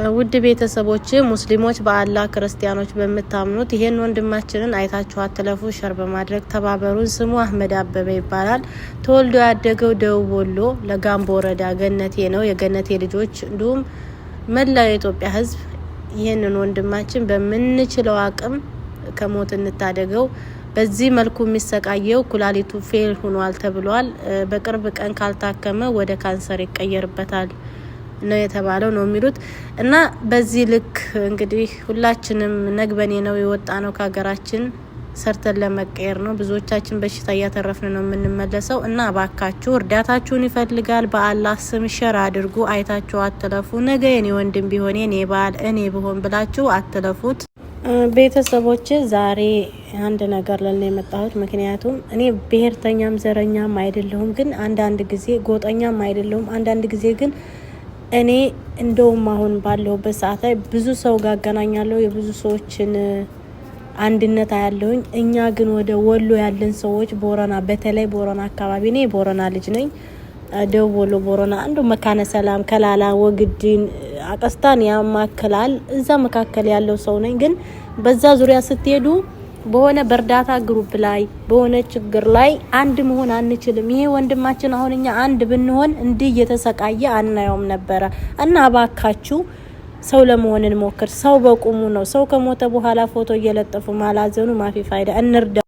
ውድ ቤተሰቦች ሙስሊሞች በአላህ ክርስቲያኖች በመታምኑት ይሄን ወንድማችንን አይታችሁ አትለፉ ሸር በማድረግ ተባበሩን። ስሙ አህመድ አበበ ይባላል። ተወልዶ ያደገው ደቡብ ወሎ ለጋምቦ ወረዳ ገነቴ ነው። የገነቴ ልጆች እንዲሁም መላው የኢትዮጵያ ሕዝብ ይሄንን ወንድማችን በመንችለው አቅም ከሞት እንታደገው። በዚህ መልኩ የሚሰቃየው ኩላሊቱ ፌል ሆኗል ተብሏል። በቅርብ ቀን ካልታከመ ወደ ካንሰር ይቀየርበታል ነው የተባለው ነው የሚሉት። እና በዚህ ልክ እንግዲህ ሁላችንም ነግበኔ ነው የወጣ ነው ከሀገራችን ሰርተን ለመቀየር ነው። ብዙዎቻችን በሽታ እያተረፍን ነው የምንመለሰው። እና ባካችሁ እርዳታችሁን ይፈልጋል። በአላህ ስም ሸር አድርጉ። አይታችሁ አትለፉ። ነገ የኔ ወንድም ቢሆን የኔ ባል እኔ ብሆን ብላችሁ አትለፉት። ቤተሰቦች ዛሬ አንድ ነገር ለኔ የመጣሁት ምክንያቱም እኔ ብሔርተኛም ዘረኛም አይደለሁም፣ ግን አንዳንድ ጊዜ ጎጠኛም አይደለሁም። አንዳንድ ጊዜ ግን እኔ እንደውም አሁን ባለሁበት ሰዓት ላይ ብዙ ሰው ጋር አገናኛለሁ፣ የብዙ ሰዎችን አንድነት አያለሁኝ። እኛ ግን ወደ ወሎ ያለን ሰዎች ቦረና፣ በተለይ ቦረና አካባቢ እኔ ቦረና ልጅ ነኝ። ደቡብ ወሎ ቦረና አንዱ መካነ ሰላም፣ ከላላ፣ ወግዲን፣ አቀስታን ያማከላል። እዛ መካከል ያለው ሰው ነኝ። ግን በዛ ዙሪያ ስትሄዱ በሆነ በርዳታ ግሩፕ ላይ በሆነ ችግር ላይ አንድ መሆን አንችልም። ይሄ ወንድማችን አሁን እኛ አንድ ብንሆን እንዲህ እየተሰቃየ አናየውም ነበረ። እና አባካችሁ ሰው ለመሆን እንሞክር። ሰው በቁሙ ነው። ሰው ከሞተ በኋላ ፎቶ እየለጠፉ ማላዘኑ ማፊ ፋይዳ። እንርዳ።